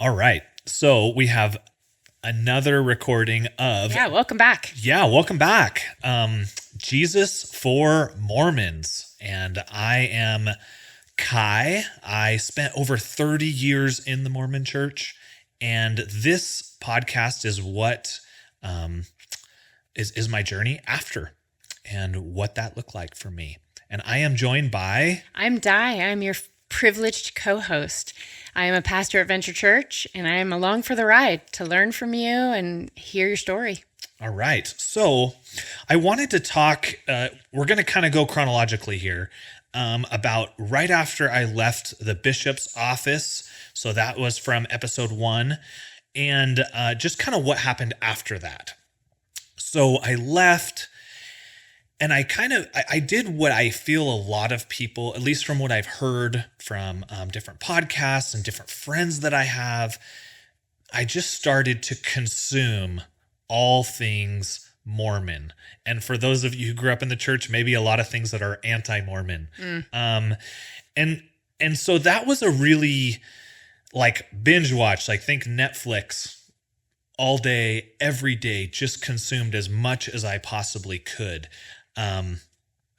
All right. So we have another recording of... Yeah, welcome back. Yeah, welcome back. Jesus for Mormons. And I am Kai. I spent over 30 years in the Mormon church. And this podcast is what is my journey after and what that looked like for me. And I am joined by... I'm Di. I'm your privileged co-host. I am a pastor at Venture Church, and I am along for the ride to learn from you and hear your story. All right. So I wanted to talk, we're going to kind of go chronologically here, about right after I left the bishop's office. So that was from episode 1, and just kind of what happened after that. So I left, and I did what I feel a lot of people, at least from what I've heard from different podcasts and different friends that I have, I just started to consume all things Mormon. And for those of you who grew up in the church, maybe a lot of things that are anti-Mormon. And so that was a really like binge watch, like think Netflix all day, every day, just consumed as much as I possibly could.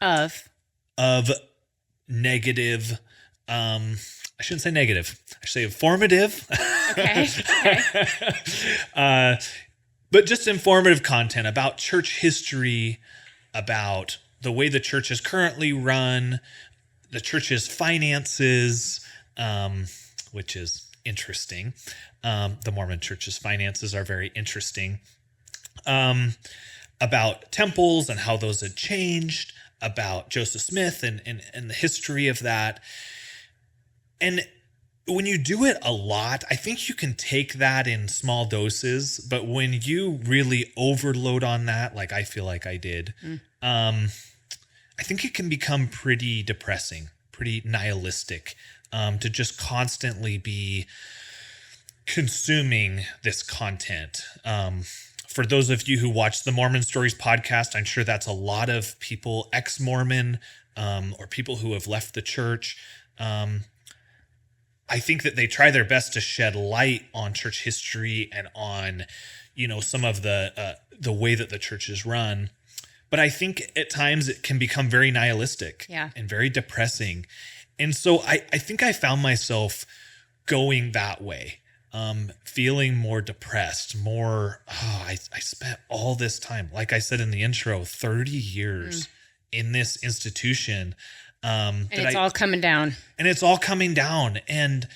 Of negative, I shouldn't say negative, I should say informative. Okay. But just informative content about church history, about the way the church is currently run, the church's finances, which is interesting. The Mormon church's finances are very interesting. About temples and how those had changed, about Joseph Smith and the history of that. And when you do it a lot, I think you can take that in small doses, but when you really overload on that, like I feel like I did, I think it can become pretty depressing, pretty nihilistic, to just constantly be consuming this content. For those of you who watch the Mormon Stories podcast, I'm sure that's a lot of people, ex-Mormon, or people who have left the church. I think that they try their best to shed light on church history and on, some of the way that the church is run. But I think at times it can become very nihilistic and very depressing. And so I think I found myself going that way. Feeling more depressed, I spent all this time, like I said in the intro, 30 years in this institution. And it's all coming down. And it's all coming down. And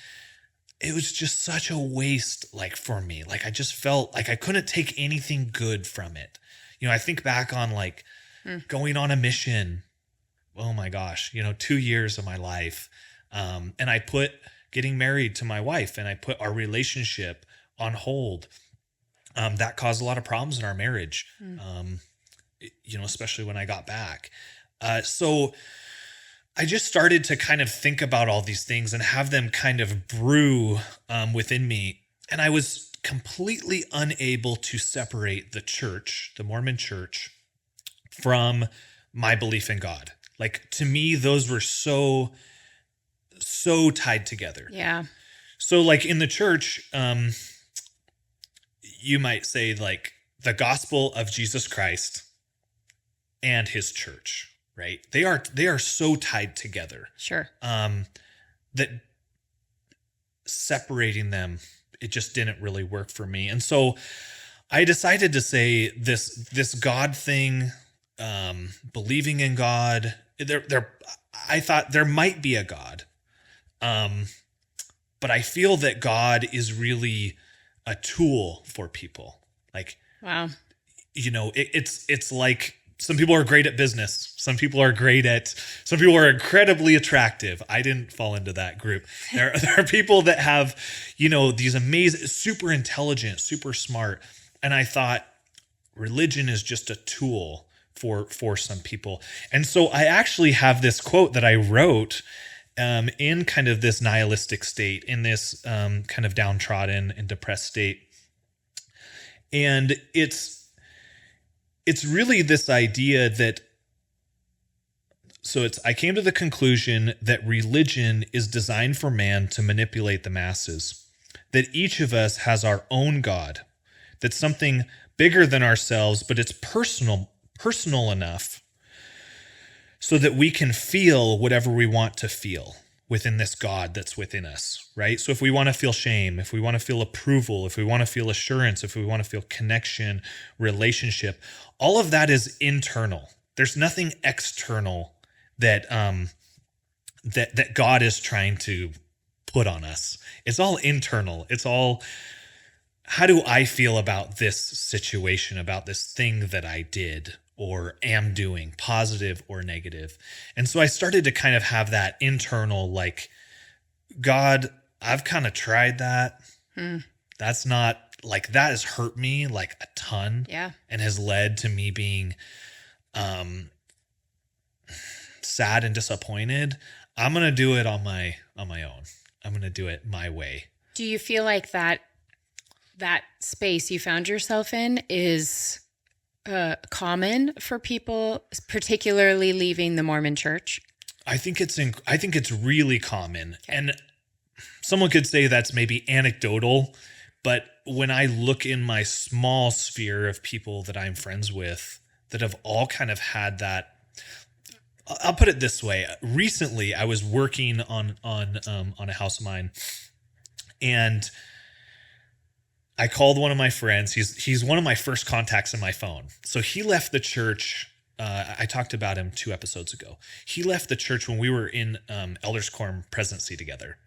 it was just such a waste, like for me, like I just felt like I couldn't take anything good from it. I think back on like going on a mission. Oh my gosh, 2 years of my life. And I put getting married to my wife, and I put our relationship on hold. That caused a lot of problems in our marriage, especially when I got back. So I just started to kind of think about all these things and have them kind of brew within me. And I was completely unable to separate the church, the Mormon church, from my belief in God. Like to me, those were so tied together. Yeah. So like in the church, you might say like the gospel of Jesus Christ and his church, right? They are so tied together. Sure. That separating them, it just didn't really work for me. And so I decided to say this God thing, believing in God, I thought there might be a God. But I feel that God is really a tool for people. Like, wow, it's like some people are great at business. Some people are incredibly attractive. I didn't fall into that group. There are people that have, these amazing, super intelligent, super smart. And I thought religion is just a tool for some people. And so I actually have this quote that I wrote in kind of this nihilistic state, in this kind of downtrodden and depressed state. And it's really this idea that, I came to the conclusion that religion is designed for man to manipulate the masses. that each of us has our own God, that's something bigger than ourselves, but it's personal enough so that we can feel whatever we want to feel within this God that's within us, right? So if we want to feel shame, if we want to feel approval, if we want to feel assurance, if we want to feel connection, relationship, all of that is internal. There's nothing external that that God is trying to put on us. It's all internal. It's all, how do I feel about this situation, about this thing that I did or am doing, positive or negative? And so I started to kind of have that internal, like, God, I've kind of tried that. That's not, like, that has hurt me like a ton. Yeah. And has led to me being sad and disappointed. I'm going to do it on my own. I'm going to do it my way. Do you feel like that space you found yourself in is common for people, particularly leaving the Mormon church? I think it's really common. Okay. And someone could say that's maybe anecdotal, but when I look in my small sphere of people that I'm friends with that have all kind of had that, I'll put it this way. Recently, I was working on a house of mine, and I called one of my friends. He's one of my first contacts in my phone. So he left the church. I talked about him 2 episodes ago. He left the church when we were in Elders Quorum presidency together,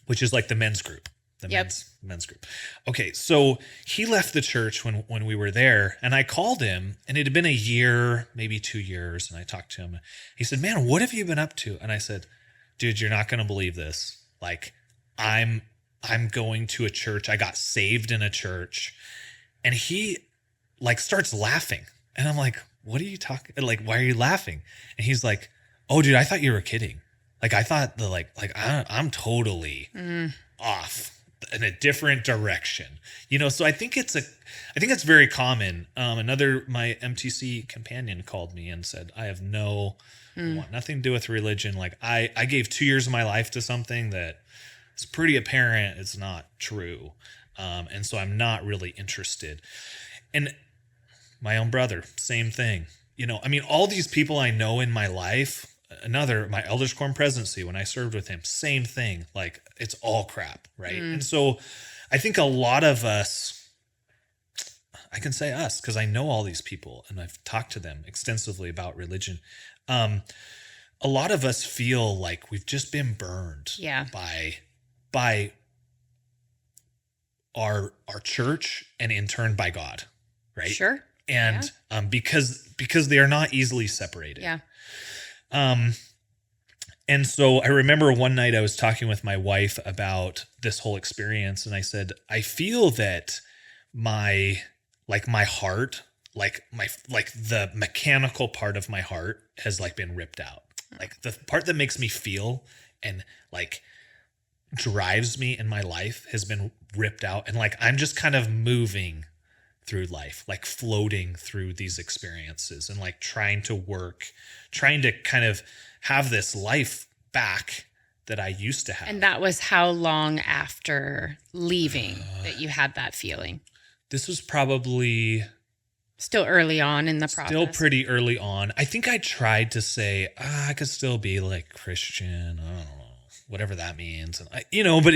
which is like the men's group. Men's group. Okay, so he left the church when we were there, and I called him, and it had been a year, maybe 2 years, and I talked to him. He said, "Man, what have you been up to?" And I said, "Dude, you're not going to believe this. Like, I'm going to a church. I got saved in a church." And he like starts laughing, and I'm like, "What are you talking? Like, why are you laughing?" And he's like, "Oh, dude, I thought you were kidding. Like, I thought I'm totally off in a different direction, you know." So I think it's very common. My MTC companion called me and said, "I have want nothing to do with religion. Like, I gave 2 years of my life to something that it's pretty apparent it's not true. And so I'm not really interested." And my own brother, same thing. You know, I mean, all these people I know in my life, my Elders Quorum presidency, when I served with him, same thing. Like, it's all crap, right? And so I think a lot of us, I can say us, because I know all these people and I've talked to them extensively about religion. A lot of us feel like we've just been burned by our church and in turn by God, right? Sure. And because they are not easily separated. Yeah. And so I remember one night I was talking with my wife about this whole experience, and I said, I feel that my heart, like the mechanical part of my heart has like been ripped out. Like the part that makes me feel and like drives me in my life has been ripped out. And like, I'm just kind of moving through life, like floating through these experiences and like trying to kind of have this life back that I used to have. And that was how long after leaving that you had that feeling? This was probably still early on in the process. Still pretty early on. I think I tried to say, I could still be like Christian. I don't know, whatever that means. And but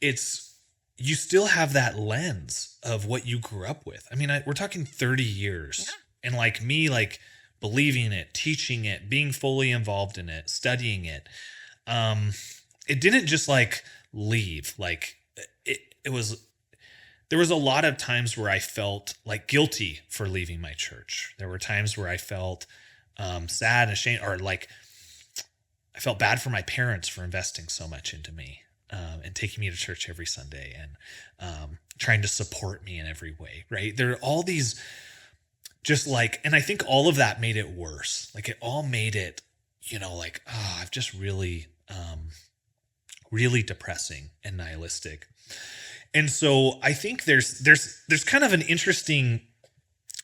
it's you still have that lens of what you grew up with. I mean, we're talking 30 years. Yeah. And like me, like believing it, teaching it, being fully involved in it, studying it. It didn't just like leave. Like there was a lot of times where I felt like guilty for leaving my church. There were times where I felt sad and ashamed, or like I felt bad for my parents for investing so much into me. And taking me to church every Sunday and trying to support me in every way, right? There are all these just like, and I think all of that made it worse. Like it all made it, like, I've just really, really depressing and nihilistic. And so I think there's kind of an interesting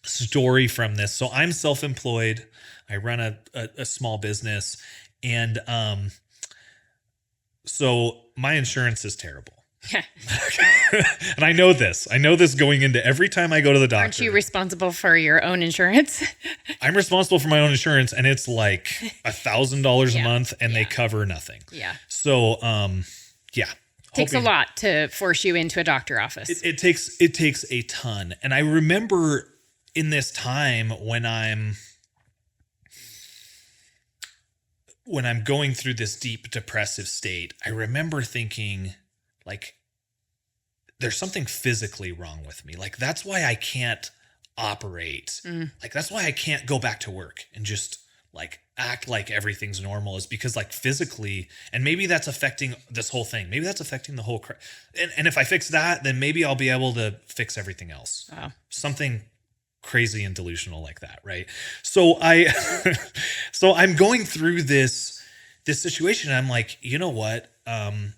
story from this. So I'm self-employed. I run a small business, and so my insurance is terrible. Yeah. And I know this. I know this going into every time I go to the doctor. Aren't you responsible for your own insurance? I'm responsible for my own insurance, and it's like $1,000 a month, and they cover nothing. Yeah. So, yeah. Takes a lot to force you into a doctor office. It takes a ton. And I remember in this time when I'm going through this deep depressive state, I remember thinking, like, there's something physically wrong with me. Like, that's why I can't operate. Like, that's why I can't go back to work and just like act like everything's normal, is because like physically, and maybe that's affecting this whole thing. Maybe that's affecting the whole, and if I fix that, then maybe I'll be able to fix everything else. Wow. Something crazy and delusional like that. Right. So so I'm going through this situation. And I'm like, you know what? I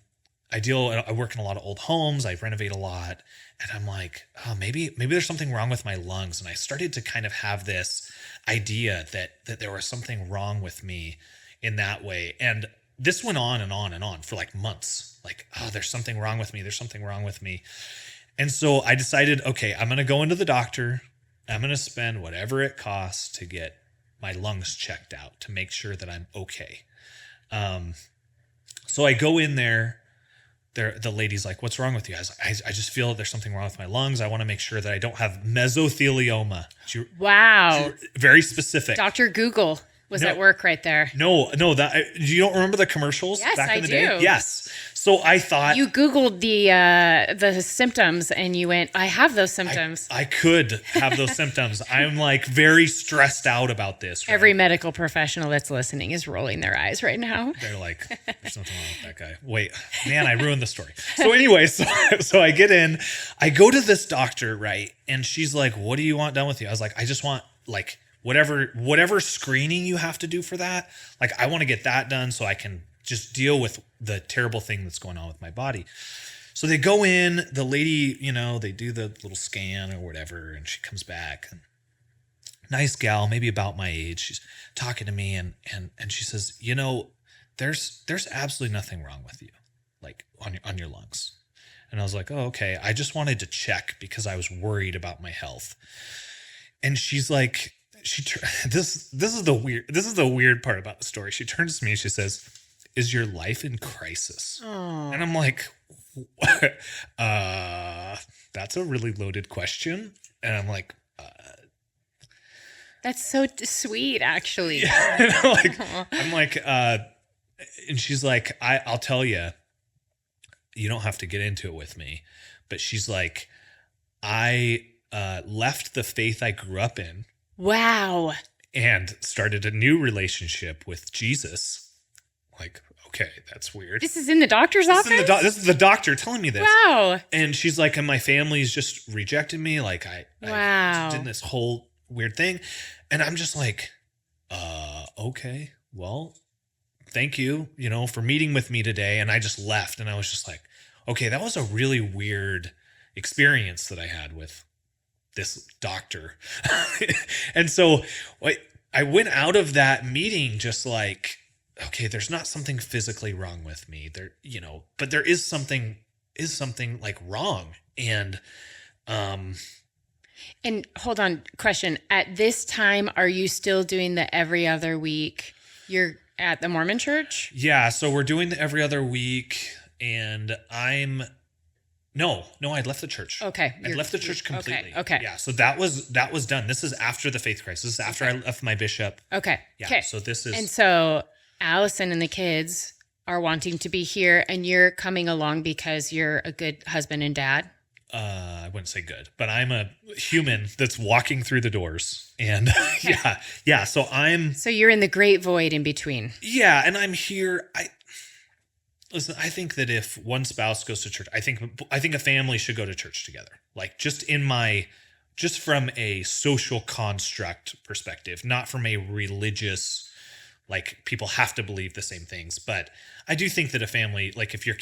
work in a lot of old homes. I renovate a lot. And I'm like, oh, maybe there's something wrong with my lungs. And I started to kind of have this idea that there was something wrong with me in that way. And this went on and on and on for like months. Like, oh, there's something wrong with me. There's something wrong with me. And so I decided, okay, I'm going to go into the doctor. I'm going to spend whatever it costs to get my lungs checked out to make sure that I'm okay. So I go in there. The lady's like, what's wrong with you? I was like, I just feel there's something wrong with my lungs. I want to make sure that I don't have mesothelioma. Wow. Very specific. Dr. Google was at work right there. No, you don't remember the commercials back in the day? Yes. So I thought you Googled the symptoms and you went, I have those symptoms. I could have those symptoms. I'm like very stressed out about this. Right? Every medical professional that's listening is rolling their eyes right now. They're like, there's nothing wrong with that guy. Wait, man, I ruined the story. So anyway, so I get in, I go to this doctor, right? And she's like, what do you want done with you? I was like, I just want like whatever screening you have to do for that. Like, I want to get that done so I can just deal with the terrible thing that's going on with my body. So they go in, the lady, they do the little scan or whatever, and she comes back. And nice gal, maybe about my age. She's talking to me and she says, there's absolutely nothing wrong with you, like on your lungs. And I was like, oh, okay. I just wanted to check because I was worried about my health. And she's like, this is the weird part about the story. She turns to me and she says, is your life in crisis? Oh. And I'm like, that's a really loaded question. And I'm like, that's so sweet, actually. Yeah. I'm like, and she's like, I'll tell you, you don't have to get into it with me. But she's like, I left the faith I grew up in. Wow. And started a new relationship with Jesus. Like, okay, that's weird. This is in the doctor's office? This is the doctor telling me this. Wow. And she's like, and my family's just rejected me. Like, I did this whole weird thing. And I'm just like, okay, well, thank you, for meeting with me today. And I just left. And I was just like, okay, that was a really weird experience that I had with this doctor. And so I went out of that meeting just like, okay, there's not something physically wrong with me there, but there is something like wrong. And hold on, question. At this time, are you still doing the every other week? You're at the Mormon church? Yeah. So we're doing the every other week, and No, I'd left the church. Okay. I'd left the church completely. Okay. Yeah. So that was done. This is after the faith crisis. This is after I left my bishop. Okay. Yeah. Okay. So this is. And so Allison and the kids are wanting to be here, and you're coming along because you're a good husband and dad. I wouldn't say good, but I'm a human that's walking through the doors, and yeah. So you're in the great void in between. Yeah, and I'm here. Listen, I think that if one spouse goes to church, I think a family should go to church together. Like just from a social construct perspective, not from a religious, like people have to believe the same things. But I do think that a family, like if you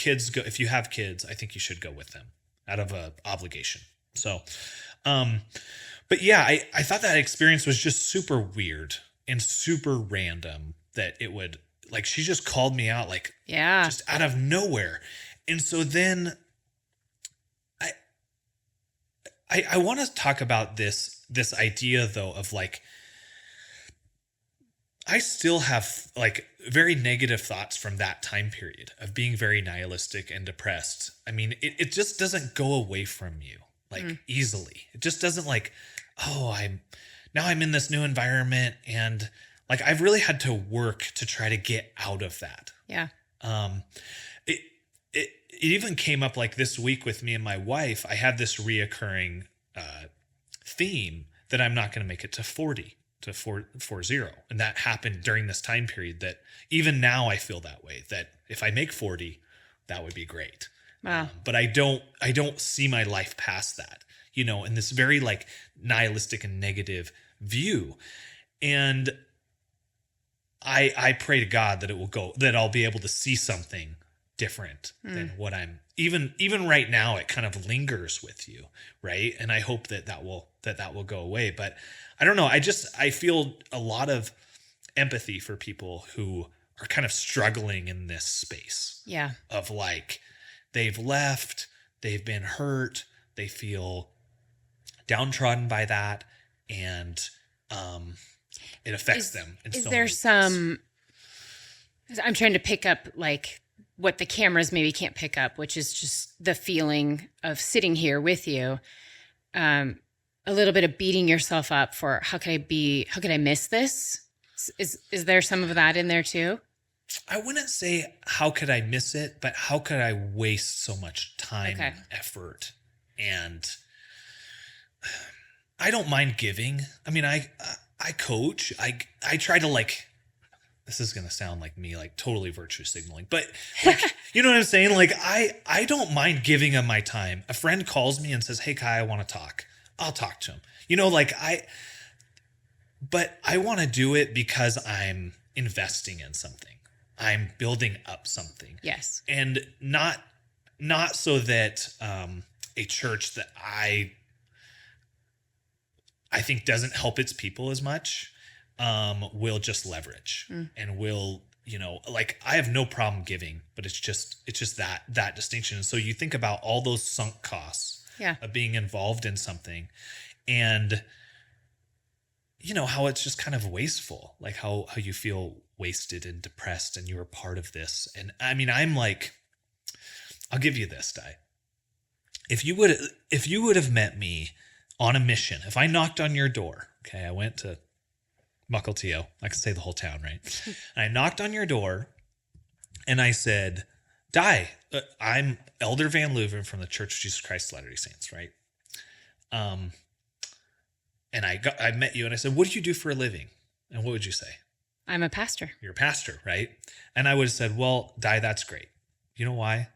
have kids, I think you should go with them out of a obligation. So, but yeah, I thought that experience was just super weird and super random that it would. Like she just called me out, like, just out of nowhere. And so then I want to talk about this idea though of like, I still have like very negative thoughts from that time period of being very nihilistic and depressed. I mean, it just doesn't go away from you like easily. It just doesn't like, oh, I'm in this new environment, and like I've really had to work to try to get out of that. Yeah. It it even came up like this week with me and my wife. I had this reoccurring theme that I'm not going to make it to 40 to 40, and that happened during this time period. That even now I feel that way. That if I make 40, that would be great. Wow. But I don't see my life past that. In this very like nihilistic and negative view, and I pray to God that that I'll be able to see something different than what I'm even right now. It kind of lingers with you, right? And I hope that will go away. But I don't know. I feel a lot of empathy for people who are kind of struggling in this space. Yeah. Of like, they've left, they've been hurt, they feel downtrodden by that, and it affects them. Is there some? I'm trying to pick up like what the cameras maybe can't pick up, which is just the feeling of sitting here with you. A little bit of beating yourself up for how could I miss this? Is there some of that in there too? I wouldn't say how could I miss it, but how could I waste so much time and effort? And I don't mind giving. I mean, I coach. I try to like, this is going to sound like me, like totally virtue signaling, but like, you know what I'm saying? Like I don't mind giving them my time. A friend calls me and says, "Hey Kai, I want to talk." I'll talk to him. But I want to do it because I'm investing in something. I'm building up something. Yes. And not so that a church that I think doesn't help its people as much will just leverage and will, like I have no problem giving, but it's just that distinction. And so you think about all those sunk costs of being involved in something, and how it's just kind of wasteful, like how you feel wasted and depressed and you were part of this. And I mean, I'm like, I'll give you this, Di. If you would have met me on a mission, if I knocked on your door, okay, I went to Mukilteo, I can say the whole town, right? And I knocked on your door and I said, Di, I'm Elder Van Leuven from the Church of Jesus Christ of Latter-day Saints, right? And I met you and I said, what do you do for a living? And what would you say? I'm a pastor. You're a pastor, right? And I would have said, well, Di, that's great. You know why?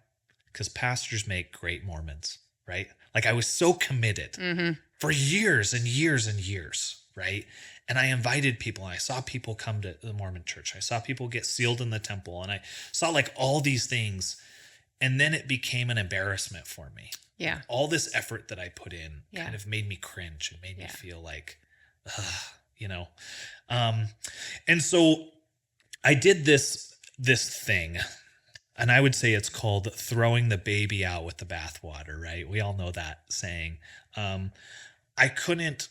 Because pastors make great Mormons, right? Like I was so committed for years and years and years, right? And I invited people, and I saw people come to the Mormon church. I saw people get sealed in the temple, and I saw like all these things. And then it became an embarrassment for me. Yeah. All this effort that I put in kind of made me cringe and made me feel like, and so I did this thing, and I would say it's called throwing the baby out with the bathwater, right? We all know that saying. I couldn't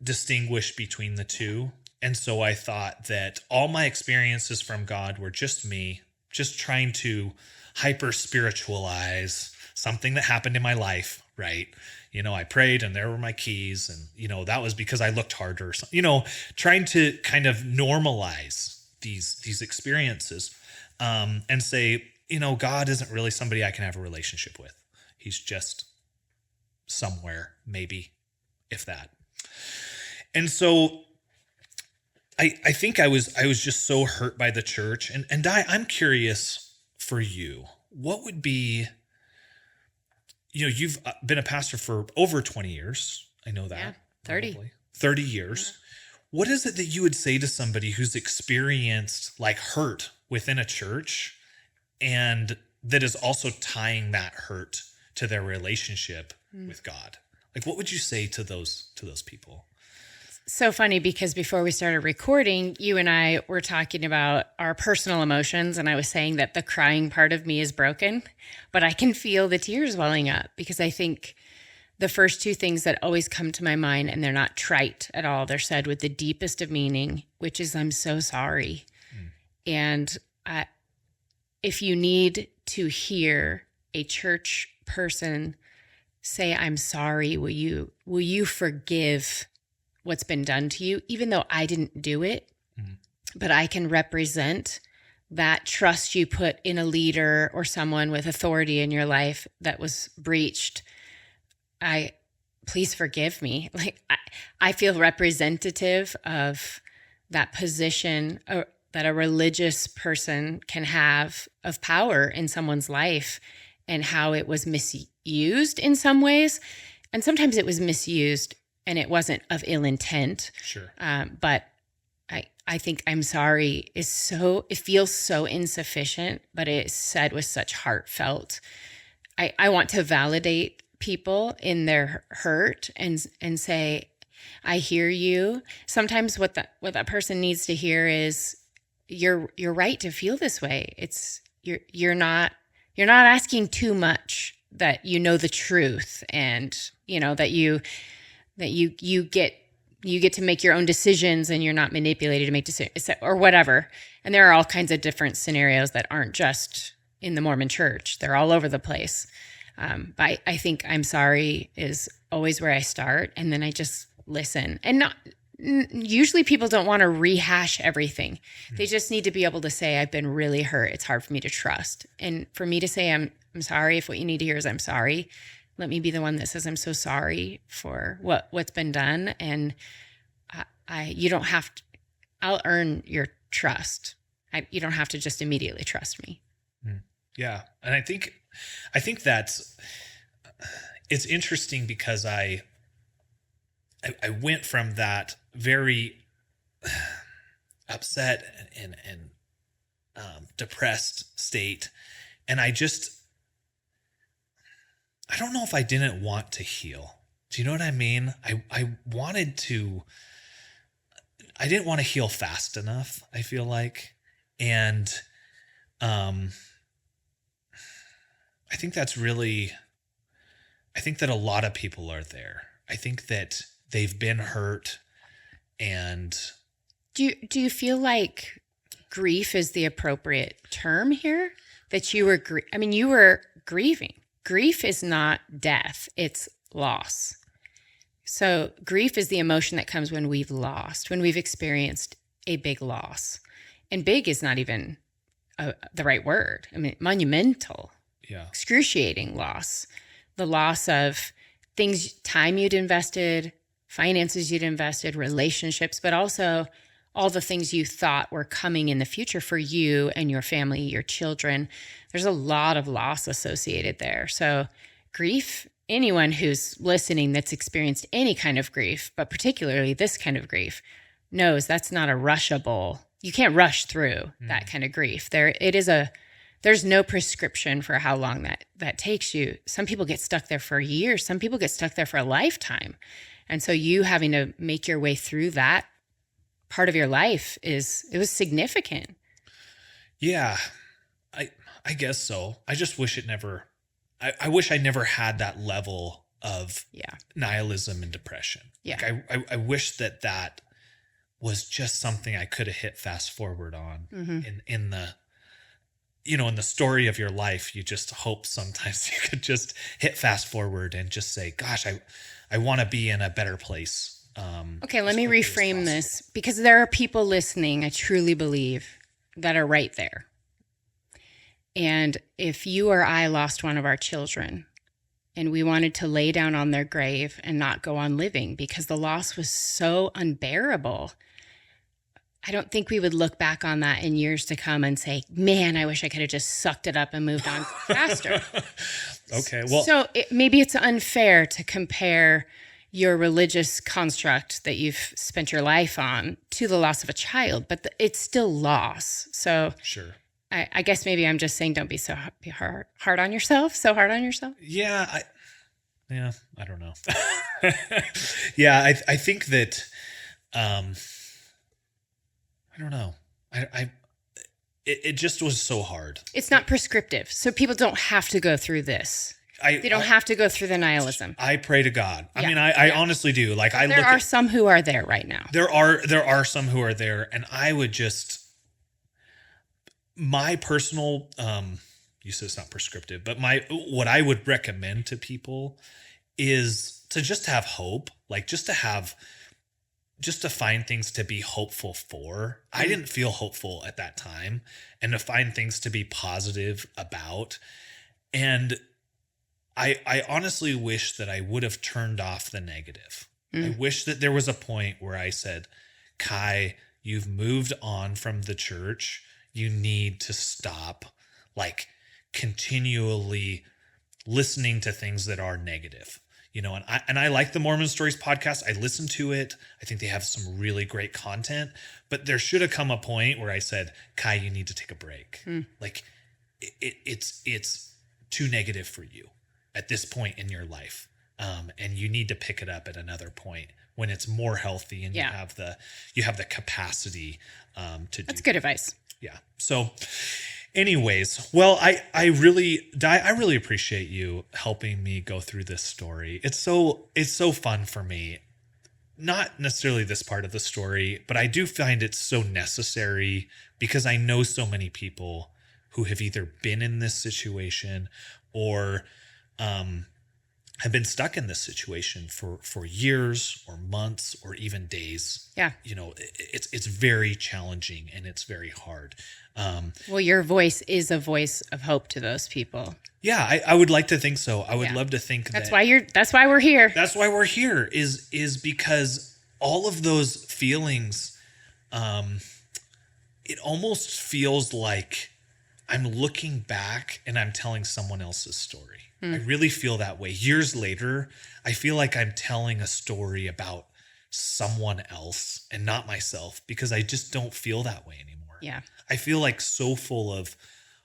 distinguish between the two. And so I thought that all my experiences from God were just me, just trying to hyper spiritualize something that happened in my life, right? I prayed and there were my keys, and, that was because I looked harder, trying to kind of normalize these experiences, and say, God isn't really somebody I can have a relationship with. He's just somewhere, maybe, if that. And so I think I was just so hurt by the church. And Di, I'm curious for you, what would be, you've been a pastor for over 20 years. I know that. Yeah, 30. Probably. 30 years. What is it that you would say to somebody who's experienced like hurt within a church, and that is also tying that hurt to their relationship with God? Like, what would you say to those people? So funny, because before we started recording, you and I were talking about our personal emotions, and I was saying that the crying part of me is broken, but I can feel the tears welling up because I think the first two things that always come to my mind, and they're not trite at all. They're said with the deepest of meaning, which is, I'm so sorry. And if you need to hear a church person say, I'm sorry, will you forgive what's been done to you, even though I didn't do it, but I can represent that trust you put in a leader or someone with authority in your life that was breached. Please forgive me. Like I feel representative of that position that a religious person can have of power in someone's life, and how it was misused in some ways. And sometimes it was misused and it wasn't of ill intent. Sure. But I think I'm sorry it feels so insufficient, but it's said with such heartfelt. I want to validate people in their hurt and say, I hear you. Sometimes what that person needs to hear is, you're right to feel this way. It's you're not asking too much, that you know the truth, and that you get to make your own decisions, and you're not manipulated to make decisions or whatever. And there are all kinds of different scenarios that aren't just in the Mormon church. They're all over the place. But I think I'm sorry is always where I start, and then I just listen. And usually people don't want to rehash everything. They just need to be able to say, I've been really hurt. It's hard for me to trust. And for me to say, I'm sorry, if what you need to hear is I'm sorry, let me be the one that says, I'm so sorry for what's been done. And you don't have to, I'll earn your trust. You don't have to just immediately trust me. Yeah. And I think it's interesting, because I went from that very upset and depressed state, and I don't know if I didn't want to heal. Do you know what I mean? I didn't want to heal fast enough, I feel like. And I think that a lot of people are there. I think that they've been hurt. And do you feel like grief is the appropriate term here? That you were you were grieving. Grief is not death, it's loss. So grief is the emotion that comes when we've lost, when we've experienced a big loss. And big is not even the right word. I mean, monumental, excruciating loss. The loss of things, time you'd invested, finances you'd invested, relationships, but also all the things you thought were coming in the future for you and your family, your children. There's a lot of loss associated there. So grief, anyone who's listening that's experienced any kind of grief, but particularly this kind of grief, knows that's not a rushable. You can't rush through that kind of grief. There's no prescription for how long that takes you. Some people get stuck there for years. Some people get stuck there for a lifetime. And so you having to make your way through that part of your life it was significant. Yeah, I guess so. I just wish I wish I never had that level of nihilism and depression. Yeah. Like I wish that was just something I could have hit fast forward on. In the, in the story of your life. You just hope sometimes you could just hit fast forward and just say, gosh, I want to be in a better place. Okay, let me reframe this, because there are people listening, I truly believe, that are right there. And if you or I lost one of our children and we wanted to lay down on their grave and not go on living because the loss was so unbearable, I don't think we would look back on that in years to come and say, man, I wish I could have just sucked it up and moved on faster. Okay, well. So maybe it's unfair to compare your religious construct that you've spent your life on to the loss of a child, but it's still loss. So Sure. I guess maybe I'm just saying, don't be so hard on yourself. So hard on yourself. Yeah. I don't know. Yeah. I think that, I don't know. It just was so hard. It's not prescriptive. So people don't have to go through this. They don't have to go through the nihilism. I pray to God. I mean, I honestly do. Like there are some who are there right now. There are some who are there, and I would just, my personal, you said it's not prescriptive, but what I would recommend to people is to just have hope, like just to find things to be hopeful for. I didn't feel hopeful at that time, and to find things to be positive about. And I honestly wish that I would have turned off the negative. I wish that there was a point where I said, Kai, you've moved on from the church. You need to stop like continually listening to things that are negative. You know, and I like the Mormon Stories podcast. I listen to it. I think they have some really great content, but there should have come a point where I said, Kai, you need to take a break. Like it's too negative for you at this point in your life. And you need to pick it up at another point when it's more healthy and you have the capacity to do. That's good advice. Yeah. So anyways, well, I really appreciate you helping me go through this story. It's so fun for me. Not necessarily this part of the story, but I do find it so necessary because I know so many people who have either been in this situation or have been stuck in this situation for years or months or even days. Yeah. You know, it's very challenging and it's very hard. Well, your voice is a voice of hope to those people. Yeah, I would like to think so. I would love to think that's why we're here. That's why we're here is because all of those feelings, it almost feels like I'm looking back and I'm telling someone else's story. I really feel that way. Years later, I feel like I'm telling a story about someone else and not myself because I just don't feel that way anymore. Yeah. I feel like so full of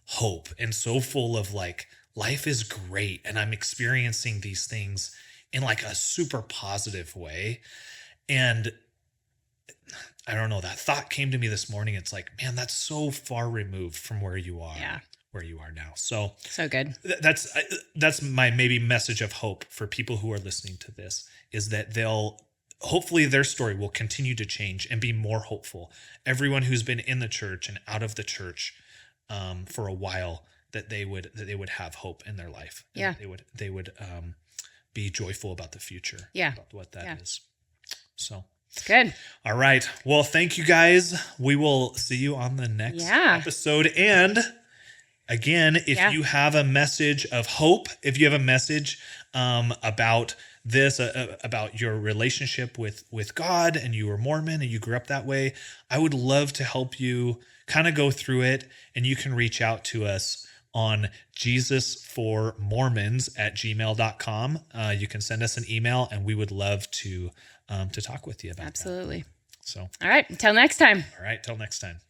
hope and so full of like, life is great and I'm experiencing these things in like a super positive way. And I don't know, that thought came to me this morning. It's like, man, that's so far removed from where you are. Yeah. Where you are now. So good. That's my maybe message of hope for people who are listening to this is that hopefully their story will continue to change and be more hopeful. Everyone who's been in the church and out of the church for a while, that they would have hope in their life. Yeah. They would be joyful about the future. Yeah. About what that is. So it's good. All right. Well, thank you guys. We will see you on the next episode. And again, if you have a message of hope, if you have a message about this, about your relationship with God and you were Mormon and you grew up that way, I would love to help you kind of go through it. And you can reach out to us on JesusForMormons@gmail.com. You can send us an email and we would love to talk with you about that. Absolutely. So, all right. Until next time. All right. Till next time.